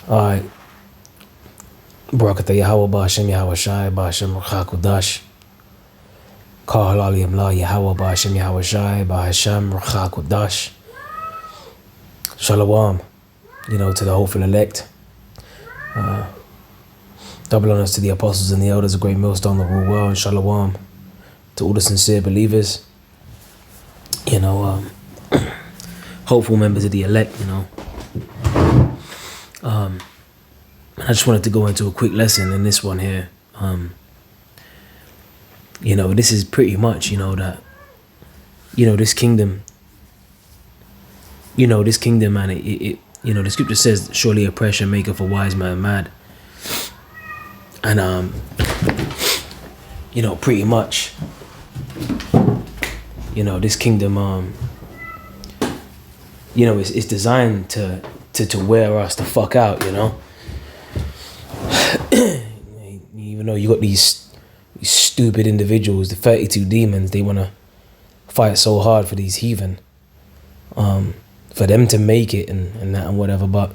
Alright. Barakatah Yahweh Ba'ashem Yahweh Shai Ba'ashem Ruchakudash. Kal Halal La Yahweh Ba'ashem Yahweh Shai Ba'ashem Ruchakudash. Shalom, to the hopeful elect. Double honors to the apostles and the elders of Great Millstone, the rule well, and shalom to all the sincere believers. Hopeful members of the elect. I just wanted to go into a quick lesson in this one here. This is pretty much, that, this kingdom, man, it the scripture says, surely oppression maketh a wise man mad. And, pretty much, this kingdom, it's designed to wear us the fuck out, Even though you got these stupid individuals, the 32 demons, they want to fight so hard for these heathen, for them to make it and that and whatever, but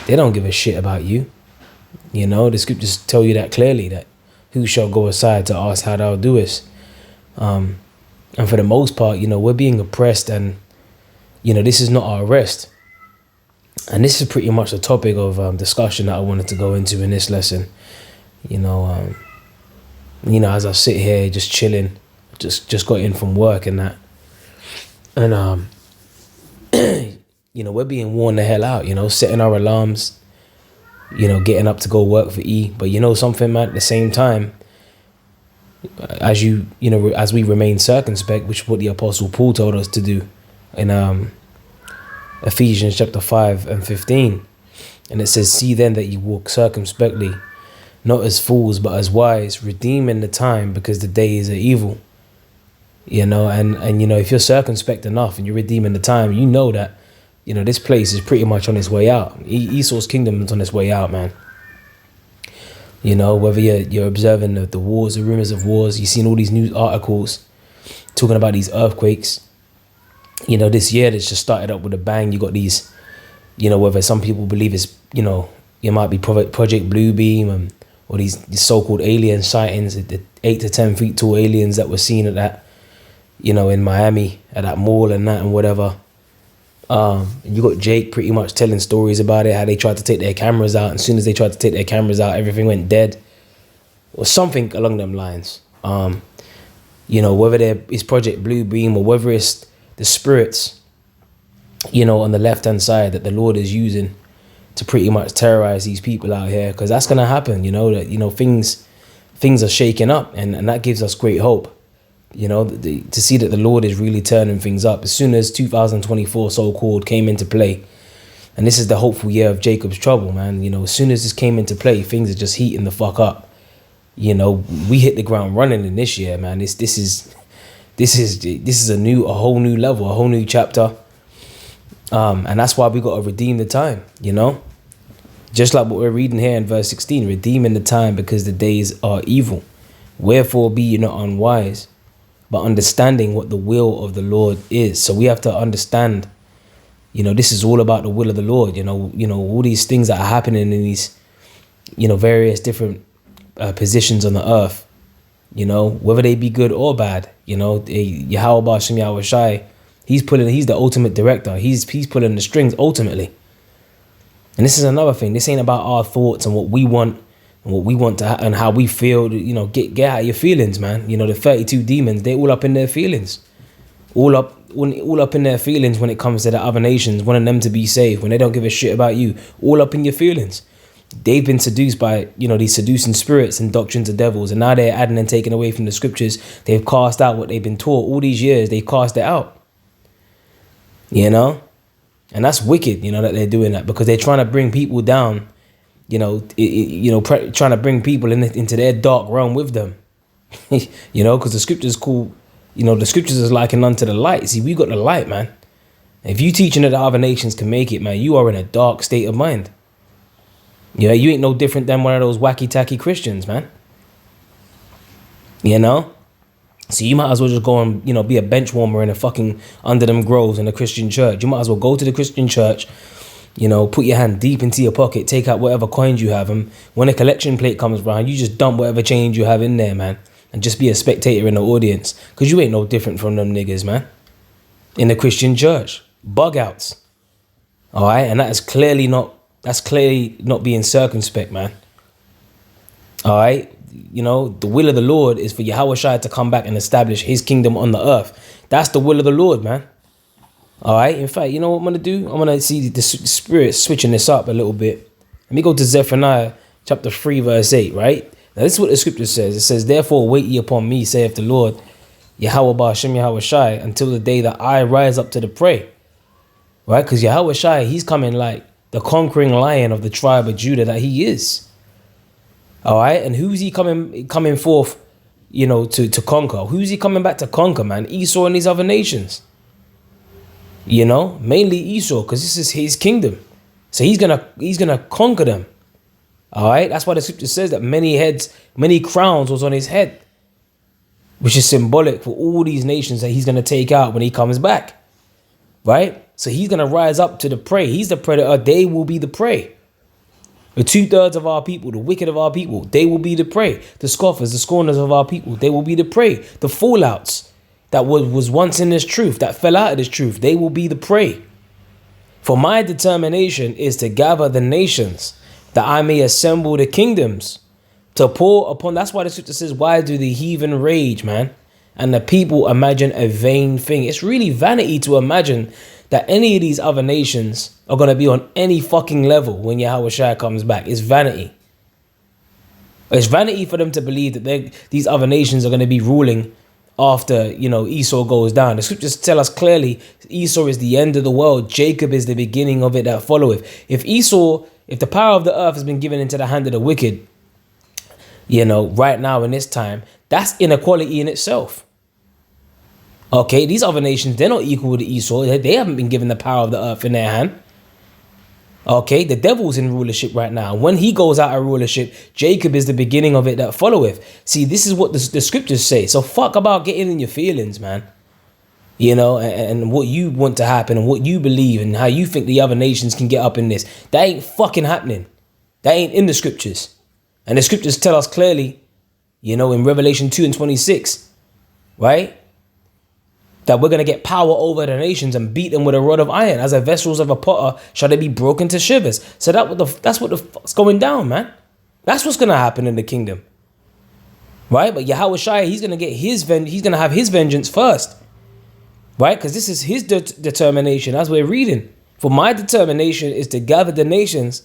they don't give a shit about you. The scriptures tell you that clearly, that who shall go aside to ask how thou doest. And for the most part, we're being oppressed, and, this is not our rest. And this is pretty much the topic of discussion that I wanted to go into in this lesson. As I sit here just chilling, just got in from work and that. And, we're being worn the hell out, setting our alarms, getting up to go work for E. But something, man, at the same time, as as we remain circumspect, which is what the Apostle Paul told us to do in Ephesians chapter 5 and 15. And it says, see then that you walk circumspectly, not as fools, but as wise, redeeming the time, because the days are evil. And if you're circumspect enough and you're redeeming the time, that, this place is pretty much on its way out. Esau's kingdom is on its way out, man. Whether you're observing the wars, the rumors of wars, you've seen all these news articles talking about these earthquakes. This year that's just started up with a bang. You got these, whether some people believe it's, it might be Project Bluebeam, or these so-called alien sightings, the 8 to 10 feet tall aliens that were seen at that, in Miami, at that mall and that and whatever. You got Jake pretty much telling stories about it, how they tried to take their cameras out. And as soon as they tried to take their cameras out, everything went dead, or something along them lines. Whether it's Project Bluebeam or whether it's the spirits, on the left-hand side that the Lord is using to pretty much terrorize these people out here, because that's going to happen, that, things are shaking up, and that gives us great hope, to see that the Lord is really turning things up. As soon as 2024 so-called came into play, and this is the hopeful year of Jacob's trouble, man, as soon as this came into play, things are just heating the fuck up. We hit the ground running in this year, man. This is a whole new level, a whole new chapter. And that's why we got to redeem the time, just like what we're reading here in verse 16, redeeming the time because the days are evil. Wherefore be ye not unwise, but understanding what the will of the Lord is. So we have to understand, this is all about the will of the Lord, all these things that are happening in these, various different positions on the earth, whether they be good or bad, Yahweh Ba'ashem Yahweh Shai, he's the ultimate director. He's pulling the strings ultimately. And this is another thing. This ain't about our thoughts and what we want to and how we feel. Get out of your feelings, man. The 32 demons, they all up in their feelings. All up in their feelings when it comes to the other nations, wanting them to be saved, when they don't give a shit about you. All up in your feelings. They've been seduced by, these seducing spirits and doctrines of devils, and now they're adding and taking away from the scriptures. They've cast out what they've been taught all these years. They cast it out. And that's wicked, that they're doing that, because they're trying to bring people down, trying to bring people into their dark realm with them, because the scriptures call, the scriptures is likened unto the light. See, we got the light, man. If you teaching that the other nations can make it, man, you are in a dark state of mind. You ain't no different than one of those wacky-tacky Christians, man. So you might as well just go and, be a bench warmer in a fucking under them groves in a Christian church. You might as well go to the Christian church, You know, put your hand deep into your pocket, take out whatever coins you have, and when a collection plate comes around, you just dump whatever change you have in there, man, and just be a spectator in the audience, because you ain't no different from them niggas, man, in the Christian church. Bug outs. All right, and that's clearly not being circumspect, man. All right, you know, the will of the Lord is for Yahweh Shai to come back and establish his kingdom on the earth. That's the will of the Lord, man. All right, in fact, you know what I'm going to do? I'm going to see the Spirit switching this up a little bit. Let me go to Zephaniah chapter 3, verse 8, right? Now, this is what the scripture says. It says, therefore, wait ye upon me, saith the Lord, Yahweh Ba'ashem Yahweh Shai, until the day that I rise up to the prey. Right? Because Yahweh Shai, he's coming like the conquering lion of the tribe of Judah that he is. All right, and who's he coming forth, you know, to conquer? Who's he coming back to conquer, man? Esau and these other nations. You know, mainly Esau, because this is his kingdom. So he's gonna conquer them. All right, that's why the scripture says that many crowns was on his head, which is symbolic for all these nations that he's gonna take out when he comes back. Right? So he's gonna rise up to the prey. He's the predator. They will be the prey. The 2/3 of our people, the wicked of our people, they will be the prey. The scoffers, the scorners of our people, they will be the prey. The fallouts that was once in this truth, that fell out of this truth, they will be the prey. For my determination is to gather the nations, that I may assemble the kingdoms, to pour upon. That's why the scripture says, why do the heathen rage, man? And the people imagine a vain thing. It's really vanity to imagine that any of these other nations are going to be on any fucking level when Yahweh Shai comes back. It's vanity. It's vanity for them to believe that these other nations are going to be ruling after, you know, Esau goes down. The scriptures tell us clearly Esau is the end of the world. Jacob is the beginning of it that followeth. If the power of the earth has been given into the hand of the wicked, you know, right now in this time, that's inequality in itself. Okay, these other nations, they're not equal to Esau. They haven't been given the power of the earth in their hand. Okay, the devil's in rulership right now. When he goes out of rulership, Jacob is the beginning of it that followeth. See, this is what the scriptures say. So fuck about getting in your feelings, man. You know, and what you want to happen and what you believe and how you think the other nations can get up in this. That ain't fucking happening. That ain't in the scriptures. And the scriptures tell us clearly, you know, in Revelation 2:26, right? That we're going to get power over the nations and beat them with a rod of iron. As the vessels of a potter shall they be broken to shivers. So that's what the fuck's going down, man. That's what's going to happen in the kingdom. Right? But Yahweh Shai, he's going to get he's going to have his vengeance first. Right? Because this is his determination, as we're reading. For my determination is to gather the nations,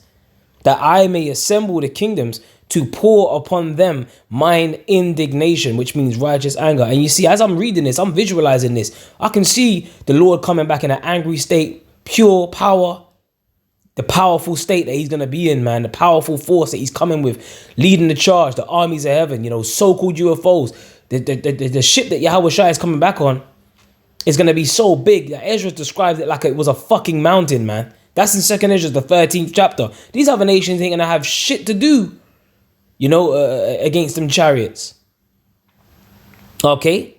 that I may assemble the kingdoms, to pour upon them mine indignation, which means righteous anger. And you see, as I'm reading this, I'm visualizing this. I can see the Lord coming back in an angry state, pure power, the powerful state that he's going to be in, man, the powerful force that he's coming with, leading the charge, the armies of heaven, you know, so-called UFOs. The ship that Yahweh Shai is coming back on is going to be so big that Ezra described it like it was a fucking mountain, man. That's in 2nd Ezra, the 13th chapter. These other nations ain't going to have shit to do, you know, against them chariots. Okay?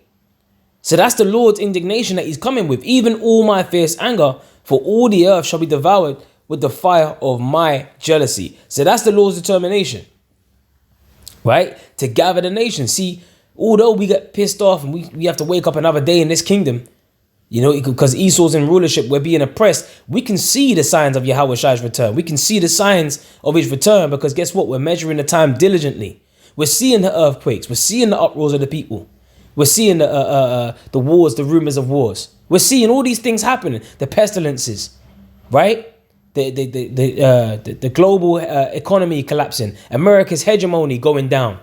So that's the Lord's indignation that he's coming with. Even all my fierce anger, for all the earth shall be devoured with the fire of my jealousy. So that's the Lord's determination. Right? To gather the nations. See, although we get pissed off and we have to wake up another day in this kingdom, you know, because Esau's in rulership, we're being oppressed. We can see the signs of Yahweh Shai's return. We can see the signs of his return because guess what? We're measuring the time diligently. We're seeing the earthquakes. We're seeing the uproars of the people. We're seeing the wars, the rumors of wars. We're seeing all these things happening. The pestilences, right? The global economy collapsing. America's hegemony going down.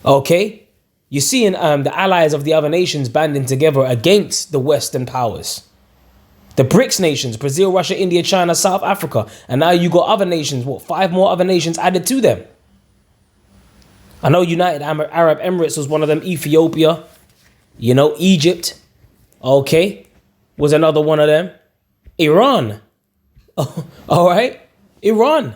Okay? You're seeing the allies of the other nations banding together against the Western powers. The BRICS nations, Brazil, Russia, India, China, South Africa. And now you got other nations, 5 more other nations added to them. I know United Arab Emirates was one of them. Ethiopia, you know, Egypt, okay, was another one of them. Iran, all right, Iran.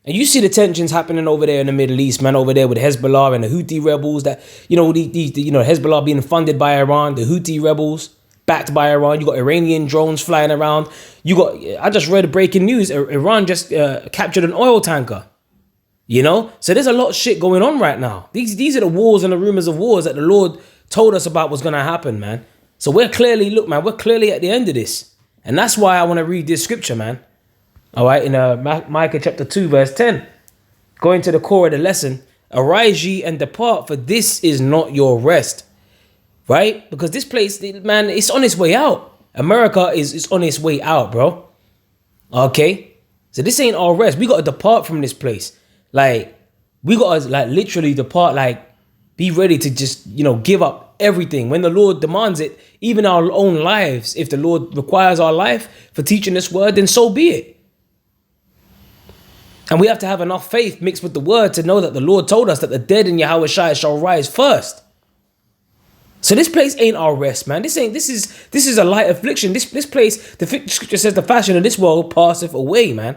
And you see the tensions happening over there in the Middle East, man, over there with Hezbollah and the Houthi rebels that, you know, Hezbollah being funded by Iran, the Houthi rebels, backed by Iran. You got Iranian drones flying around. I just read breaking news. Iran just captured an oil tanker. You know? So there's a lot of shit going on right now. These are the wars and the rumors of wars that the Lord told us about was going to happen, man. So we're clearly at the end of this. And that's why I want to read this scripture, man. All right, in Micah chapter 2, verse 10. Going to the core of the lesson. Arise ye and depart, for this is not your rest. Right? Because this place, man, it's on its way out. America is on its way out, bro. Okay? So this ain't our rest. We got to depart from this place. Like, we got to, like, literally depart, like, be ready to just, give up everything. When the Lord demands it, even our own lives, if the Lord requires our life for teaching this word, then so be it. And we have to have enough faith mixed with the word to know that the Lord told us that the dead in Yahweh Shai shall rise first. So this place ain't our rest, man. This is a light affliction. This place, the scripture says, the fashion of this world passeth away, man.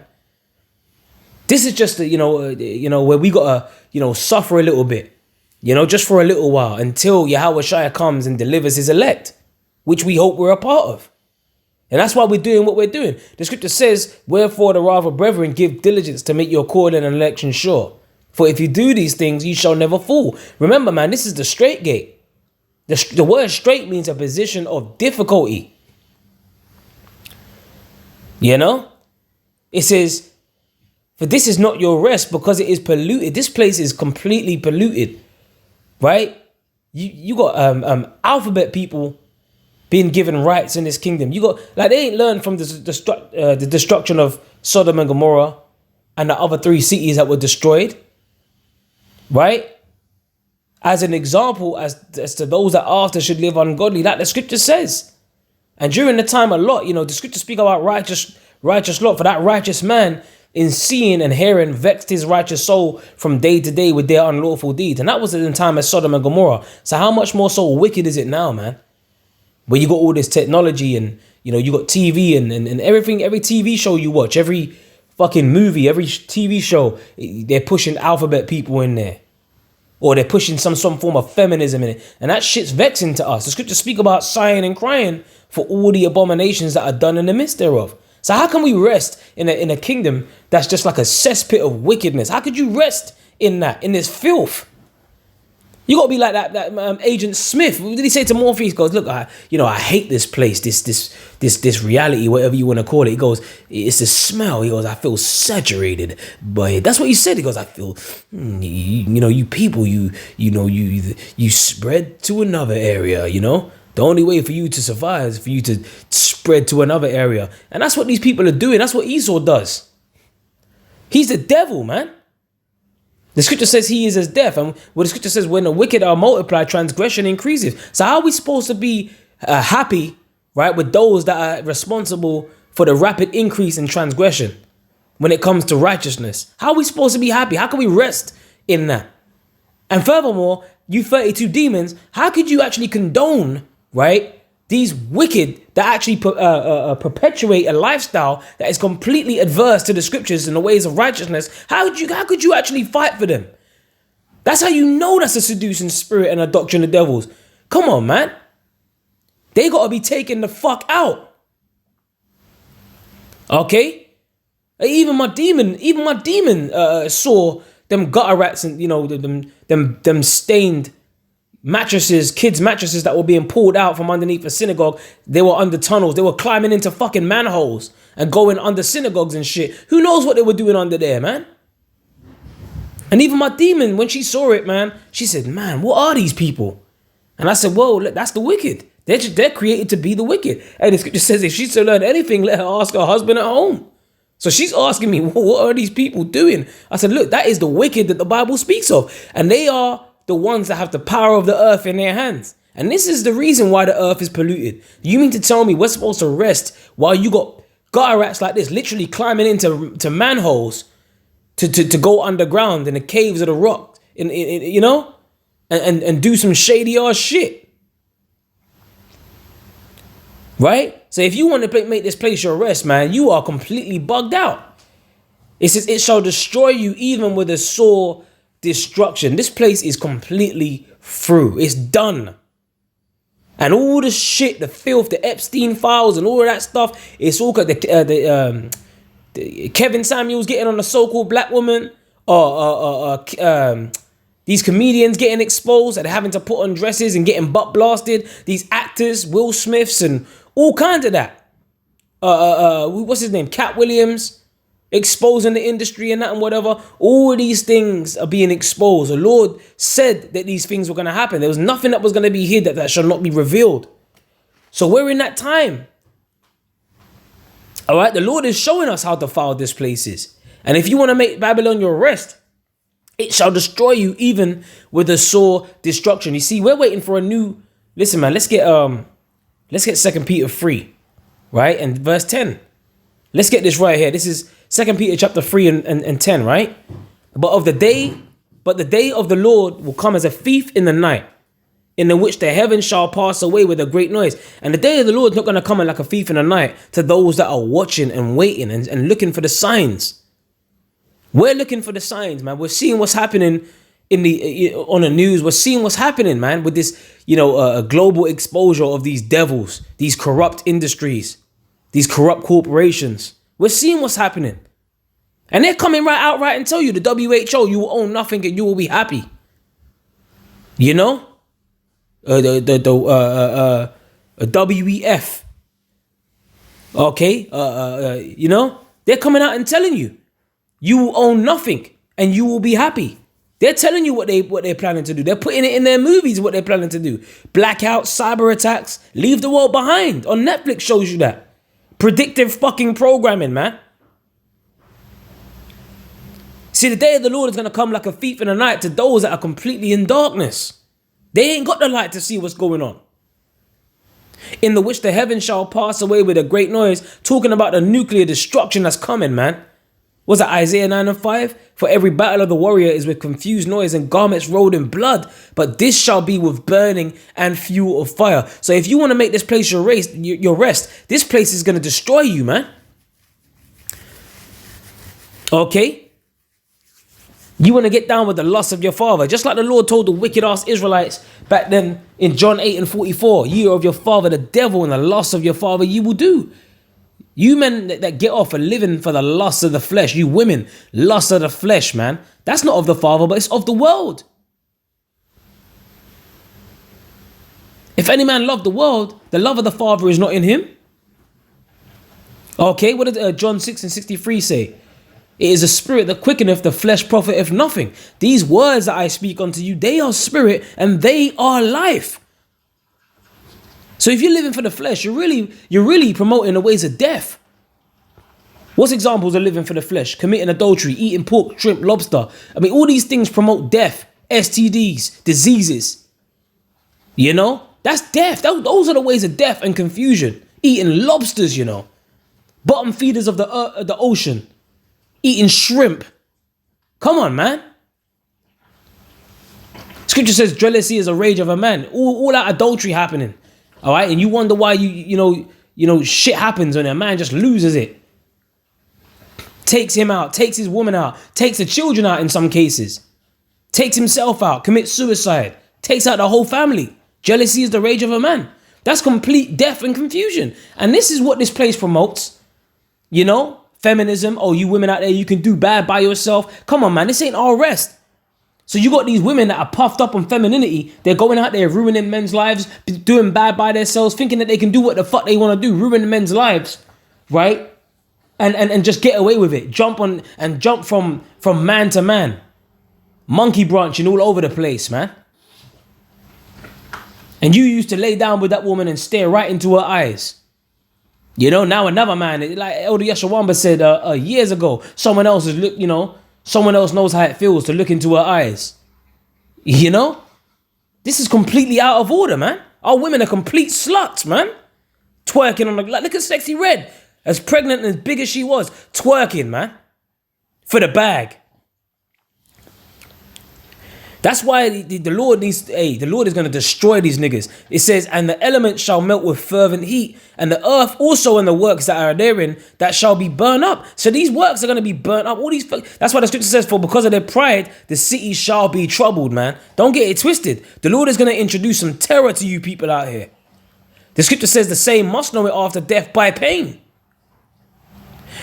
This is just where we gotta suffer a little bit, just for a little while until Yahweh Shai comes and delivers his elect, which we hope we're a part of. And that's why we're doing what we're doing. The scripture says, wherefore the rather, brethren, give diligence to make your calling and election sure. For if you do these things, you shall never fall. Remember, man, this is the straight gate. The word straight means a position of difficulty. It says, for this is not your rest because it is polluted. This place is completely polluted, right? You got alphabet people being given rights in this kingdom. You got, like, they ain't learned from the destruction of Sodom and Gomorrah and the other 3 cities that were destroyed, right? As an example, as to those that after should live ungodly, like the scripture says. And during the time of Lot, the scripture speak about righteous Lot. For that righteous man, in seeing and hearing, vexed his righteous soul from day to day with their unlawful deeds. And that was in the time of Sodom and Gomorrah. So how much more so wicked is it now, man? Where you got all this technology and, you got TV and everything, every TV show you watch, every fucking movie, every TV show, they're pushing alphabet people in there. Or they're pushing some form of feminism in it. And that shit's vexing to us. The scriptures speak about sighing and crying for all the abominations that are done in the midst thereof. So how can we rest in a kingdom that's just like a cesspit of wickedness? How could you rest in this filth? You got to be like that Agent Smith. What did he say to Morpheus? He goes, look, I hate this place, this reality, whatever you want to call it. He goes, it's the smell. He goes, I feel saturated by it. That's what he said. He goes, I feel, you people, you spread to another area, The only way for you to survive is for you to spread to another area. And that's what these people are doing. That's what Esau does. He's the devil, man. The scripture says he is as death. And what the scripture says, when the wicked are multiplied, transgression increases. So how are we supposed to be happy, right, with those that are responsible for the rapid increase in transgression when it comes to righteousness? How are we supposed to be happy? How can we rest in that? And furthermore, you 32 demons, how could you actually condone, right, these wicked that actually perpetuate a lifestyle that is completely adverse to the scriptures and the ways of righteousness? How could you actually fight for them? That's how you know that's a seducing spirit and a doctrine of devils. Come on, man. They got to be taken the fuck out. Okay? Even my demon saw them gutter rats and, them stained mattresses, kids' mattresses that were being pulled out from underneath a synagogue. They were under tunnels. They were climbing into fucking manholes and going under synagogues and shit. Who knows what they were doing under there, man? And even my demon, when she saw it, man, she said, man, what are these people? And I said, whoa, that's the wicked. They're created to be the wicked. And the scripture says if she's to learn anything, let her ask her husband at home. So she's asking me, what are these people doing? I said, look, that is the wicked that the Bible speaks of. And they are the ones that have the power of the earth in their hands. And this is the reason why the earth is polluted. You mean to tell me we're supposed to rest while you got gutter rats like this literally climbing into manholes to go underground in the caves of the rock, and do some shady ass shit? Right? So if you want to make this place your rest, man, you are completely bugged out. It says it shall destroy you even with a sore destruction. This place is completely through. It's done. And all the shit, the filth, the Epstein files and all of that stuff, it's all got the Kevin Samuels getting on a so-called black woman, or these comedians getting exposed and having to put on dresses and getting butt blasted, these actors, Will Smiths and all kinds of that. What's his name? Cat Williams, exposing the industry and that and whatever. All of these things are being exposed. The Lord said that these things were going to happen. There was nothing that was going to be hid that shall not be revealed. So we're in that time. All right, the Lord is showing us how defiled this place is. And if you want to make Babylon your rest, it shall destroy you even with a sore destruction. You see, we're waiting for a new... Listen, man, let's get 2 Peter 3, right? And verse 10. Let's get this right here. This is 2 Peter chapter 3 and 10, right? But the day of the Lord will come as a thief in the night, in the which the heavens shall pass away with a great noise. And the day of the Lord is not going to come like a thief in the night to those that are watching and waiting and looking for the signs. We're looking for the signs, man. We're seeing what's happening on the news. We're seeing what's happening, man, with this, global exposure of these devils, these corrupt industries, these corrupt corporations. We're seeing what's happening. And they're coming outright and tell you, the WHO, you will own nothing and you will be happy. You know? The WEF. Okay? They're coming out and telling you, you will own nothing and you will be happy. They're telling you what they're planning to do. They're putting it in their movies, what they're planning to do. Blackouts, cyber attacks, leave the world behind. On Netflix shows you that. Predictive fucking programming, man. See, the day of the Lord is going to come like a thief in the night to those that are completely in darkness. They ain't got the light to see what's going on. In the which the heavens shall pass away with a great noise, talking about the nuclear destruction that's coming, man. Was that Isaiah 9 and 5? For every battle of the warrior is with confused noise and garments rolled in blood, but this shall be with burning and fuel of fire. So if you want to make this place your rest, this place is going to destroy you, man. Okay? You want to get down with the lust of your father, just like the Lord told the wicked ass Israelites back then in John 8 and 44, ye are of your father the devil, and the lust of your father you will do. You men that get off are living for the lust of the flesh. You women, lust of the flesh, man. That's not of the Father, but it's of the world. If any man love the world, the love of the Father is not in him. Okay, what did John 6 and 63 say? It is a spirit that quickeneth, the flesh profiteth nothing. These words that I speak unto you, they are spirit and they are life. So if you're living for the flesh, you're really promoting the ways of death. What's examples of living for the flesh? Committing adultery, eating pork, shrimp, lobster. I mean, all these things promote death, STDs, diseases. You know, that's death. Those are the ways of death and confusion. Eating lobsters, bottom feeders of the ocean, eating shrimp. Come on, man. Scripture says jealousy is a rage of a man. All that adultery happening. All right, and you wonder why shit happens when a man just loses it. Takes him out, takes his woman out, takes the children out in some cases, takes himself out, commits suicide, takes out the whole family. Jealousy is the rage of a man. That's complete death and confusion. And this is what this place promotes. Feminism. Oh, you women out there, you can do bad by yourself. Come on, man, this ain't our rest. So you got these women that are puffed up on femininity. They're going out there ruining men's lives, doing bad by themselves, thinking that they can do what the fuck they want to do, ruin men's lives, right? And just get away with it. Jump from man to man. Monkey branching all over the place, man. And you used to lay down with that woman and stare right into her eyes. Now another man, like Elder Yeshawamba said years ago, someone else knows how it feels to look into her eyes. This is completely out of order, man. Our women are complete sluts, man. Twerking on look at Sexy Red. As pregnant and as big as she was, twerking, man. For the bag. That's why the Lord the Lord is going to destroy these niggas. It says, and the elements shall melt with fervent heat, and the earth also and the works that are therein that shall be burned up. So these works are going to be burnt up. That's why the scripture says, for because of their pride, the city shall be troubled, man. Don't get it twisted. The Lord is going to introduce some terror to you people out here. The scripture says the same must know it after death by pain.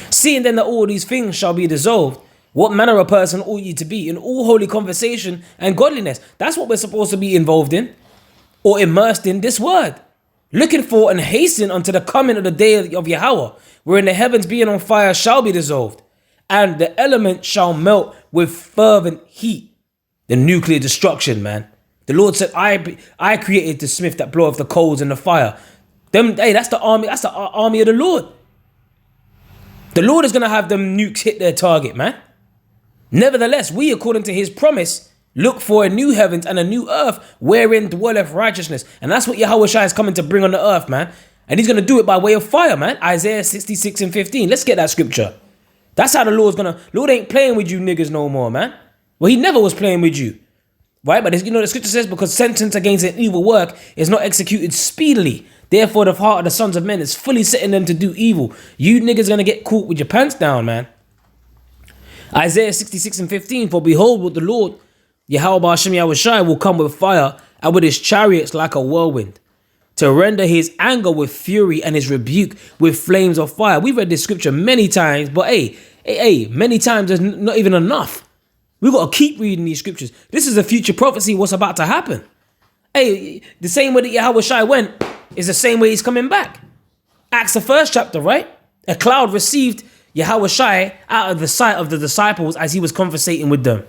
Seeing then that all these things shall be dissolved, what manner of person ought ye to be in all holy conversation and godliness? That's what we're supposed to be involved in or immersed in, this word. Looking for and hasten unto the coming of the day of Yahweh, wherein the heavens being on fire shall be dissolved, and the elements shall melt with fervent heat. The nuclear destruction, man. The Lord said, I created the smith that bloweth the coals in the fire. That's the army. That's the army of the Lord. The Lord is going to have them nukes hit their target, man. Nevertheless, we, according to his promise, look for a new heavens and a new earth wherein dwelleth righteousness. And that's what Yahweh Shai is coming to bring on the earth, man. And he's going to do it by way of fire, man. Isaiah 66 and 15. Let's get that scripture. That's how the Lord's going to... Lord ain't playing with you niggas no more, man. Well, he never was playing with you. Right? But you know, the scripture says, because sentence against an evil work is not executed speedily. Therefore, the heart of the sons of men is fully setting them to do evil. You niggas going to get caught with your pants down, man. Isaiah 66 and 15. For behold, what the Lord, Yahweh Ba'ashem Yahweh Shai, will come with fire and with his chariots like a whirlwind, to render his anger with fury and his rebuke with flames of fire. We've read this scripture many times, but many times is not even enough. We got to keep reading these scriptures. This is a future prophecy, what's about to happen. The same way that Yahweh Shai went is the same way he's coming back. Acts the 1st chapter, right? A cloud received Yahweh Shai out of the sight of the disciples as he was conversating with them.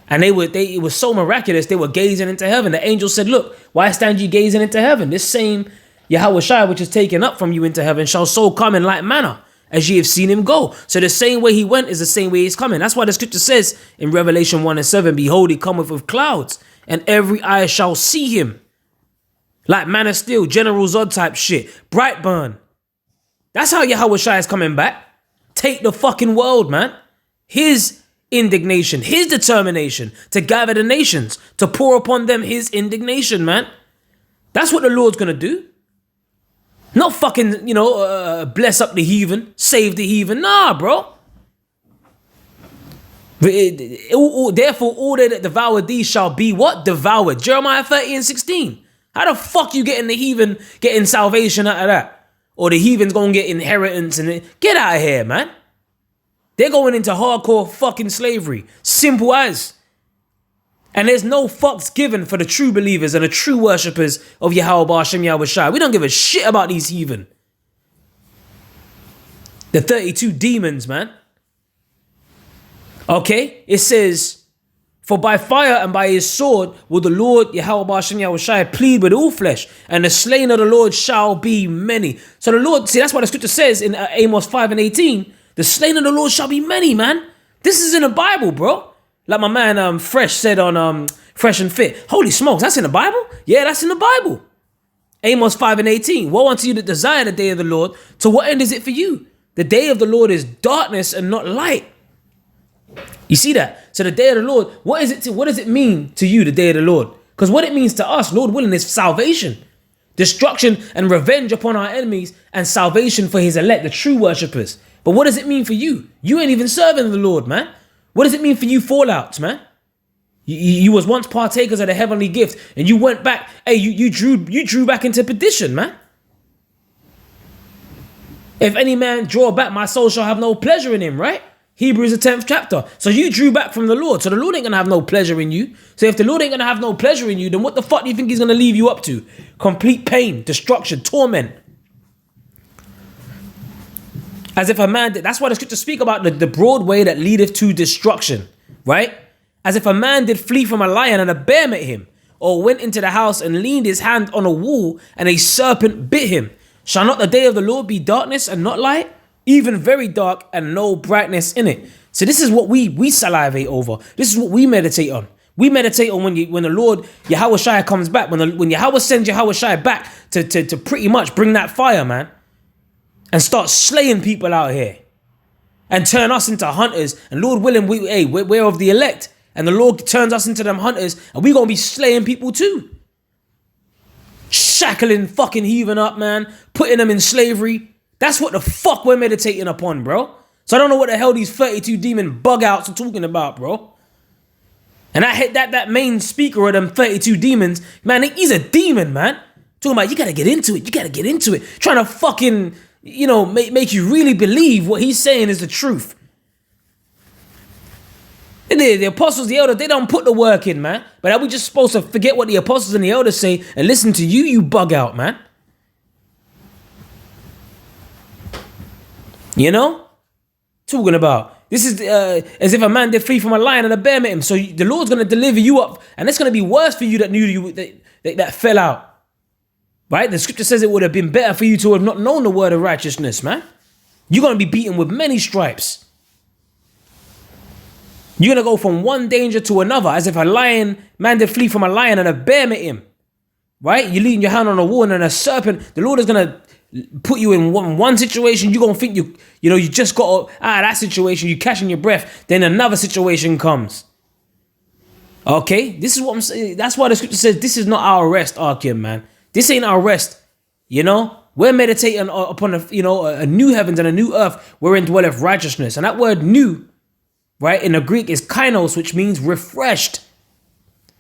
And it was so miraculous, they were gazing into heaven. The angel said, look, why stand ye gazing into heaven? This same Yahweh Shai, which is taken up from you into heaven, shall so come in like manner as ye have seen him go. So the same way he went is the same way he's coming. That's why the scripture says in Revelation 1 and 7, behold, he cometh with clouds, and every eye shall see him. Like Man of Steel, General Zod type shit. Brightburn. That's how Yahweh Shai is coming back. Take the fucking world, man. His indignation, his determination to gather the nations, to pour upon them his indignation, man. That's what the Lord's gonna do. Not fucking, bless up the heathen, save the heathen. Nah, bro. Therefore, all they that devour thee shall be what? Devoured. Jeremiah 30 and 16. How the fuck you getting the heathen getting salvation out of that? Or the heathen's gonna get inheritance and get out of here, man. They're going into hardcore fucking slavery. Simple as. And there's no fucks given for the true believers and the true worshippers of Yahweh Ba'ashem Yahweh Shai. We don't give a shit about these heathen. The 32 demons, man. Okay? It says, for by fire and by his sword will the Lord Yahweh Ba'ashem Yahweh Shai plead with all flesh, and the slain of the Lord shall be many. So the Lord, see, that's what the scripture says in Amos 5 and 18. The slain of the Lord shall be many, man. This is in the Bible, bro. Like my man Fresh said on Fresh and Fit. Holy smokes, that's in the Bible? Yeah, that's in the Bible. Amos 5 and 18. Woe unto you that desire the day of the Lord. To what end is it for you? The day of the Lord is darkness and not light. You see that? So the day of the Lord, what does it mean to you, the day of the Lord? Because what it means to us, Lord willing, is salvation. Destruction and revenge upon our enemies, and salvation for his elect, the true worshippers. But what does it mean for you? You ain't even serving the Lord, man. What does it mean for you fallouts, man? You was once partakers of the heavenly gift, and you went back. Hey, you drew back into perdition, man. If any man draw back, my soul shall have no pleasure in him, right? Hebrews the 10th chapter. So you drew back from the Lord. So the Lord ain't gonna have no pleasure in you. So if the Lord ain't gonna have no pleasure in you, then what the fuck do you think he's gonna leave you up to? Complete pain, destruction, torment. As if a man, that's why the scriptures speak about the broad way that leadeth to destruction, right? As if a man did flee from a lion and a bear met him, or went into the house and leaned his hand on a wall and a serpent bit him. Shall not the day of the Lord be darkness and not light? Even very dark and no brightness in it. So this is what we salivate over. This is what we meditate on. We meditate on when the Lord Yahweh Shai comes back, when Yahweh sends Yahweh Shai back to pretty much bring that fire, man. And start slaying people out here. And turn us into hunters. And Lord willing, we're of the elect. And the Lord turns us into them hunters. And we're going to be slaying people too. Shackling fucking heathen up, man. Putting them in slavery. That's what the fuck we're meditating upon, bro. So I don't know what the hell these 32 demon bug outs are talking about, bro. And I hit that main speaker of them 32 demons. Man, he's a demon, man. Talking about you gotta get into it. You gotta get into it. Trying to fucking, make you really believe what he's saying is the truth. The apostles, the elders, they don't put the work in, man. But are we just supposed to forget what the apostles and the elders say and listen to you? You bug out, man. Talking about this is as if a man did flee from a lion and a bear met him. So the Lord's gonna deliver you up, and it's gonna be worse for you that knew you that fell out. Right? The scripture says it would have been better for you to have not known the word of righteousness, man. You're gonna be beaten with many stripes. You're going to go from one danger to another, as if man did flee from a lion and a bear met him. Right? You're leaning your hand on a wall and a serpent. The Lord is going to put you in one situation. You're going to think you just got out of that situation. You're catching your breath. Then another situation comes. Okay? This is what I'm saying. That's why the scripture says this is not our rest, Arkim, man. This ain't our rest. We're meditating upon a new heavens and a new earth wherein dwelleth righteousness. And that word new, right, in the Greek is kainos, which means refreshed.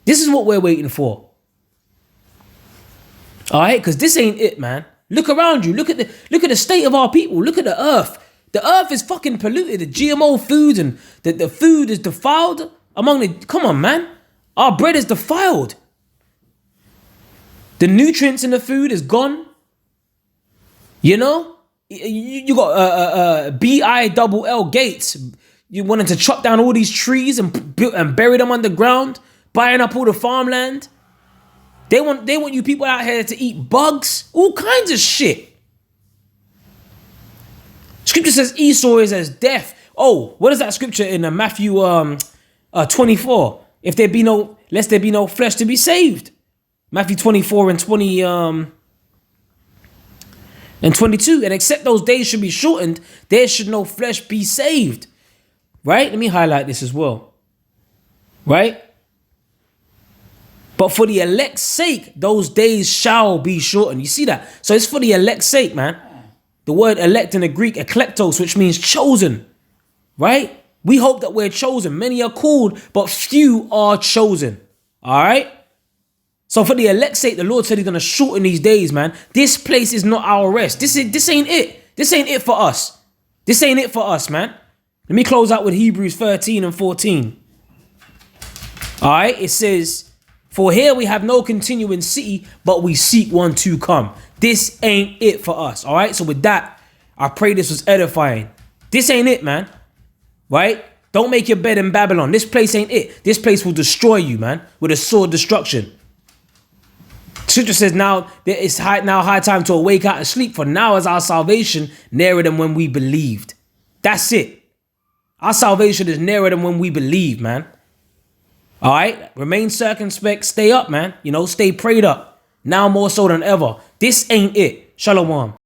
This is what we're waiting for. All right, because this ain't it, man. Look around you. Look at the state of our people. Look at the earth. The earth is fucking polluted. The GMO foods and the food is defiled come on, man. Our bread is defiled. The nutrients in the food is gone. You got BILL Gates. You wanted to chop down all these trees and bury them underground, buying up all the farmland. They want you people out here to eat bugs, all kinds of shit. Scripture says Esau is as death. Oh, what is that scripture in Matthew 24? Lest there be no flesh to be saved. Matthew 24 and 20 and 22. And except those days should be shortened, there should no flesh be saved. Right? Let me highlight this as well. Right? But for the elect's sake, those days shall be shortened. You see that? So it's for the elect's sake, man. The word elect in the Greek, eklektos, which means chosen. Right? We hope that we're chosen. Many are called, but few are chosen. All right? So for the elect's sake, the Lord said he's going to shorten these days, man. This place is not our rest. This ain't it. This ain't it for us. This ain't it for us, man. Let me close out with Hebrews 13 and 14. All right, it says, for here we have no continuing city, but we seek one to come. This ain't it for us. All right, so with that, I pray this was edifying. This ain't it, man. Right? Don't make your bed in Babylon. This place ain't it. This place will destroy you, man, with a sword destruction. Scripture says now it's high time to awake out of sleep, for now is our salvation nearer than when we believed. That's it. Our salvation is nearer than when we believe, man. All right? Remain circumspect. Stay up, man. Stay prayed up. Now more so than ever. This ain't it. Shalom.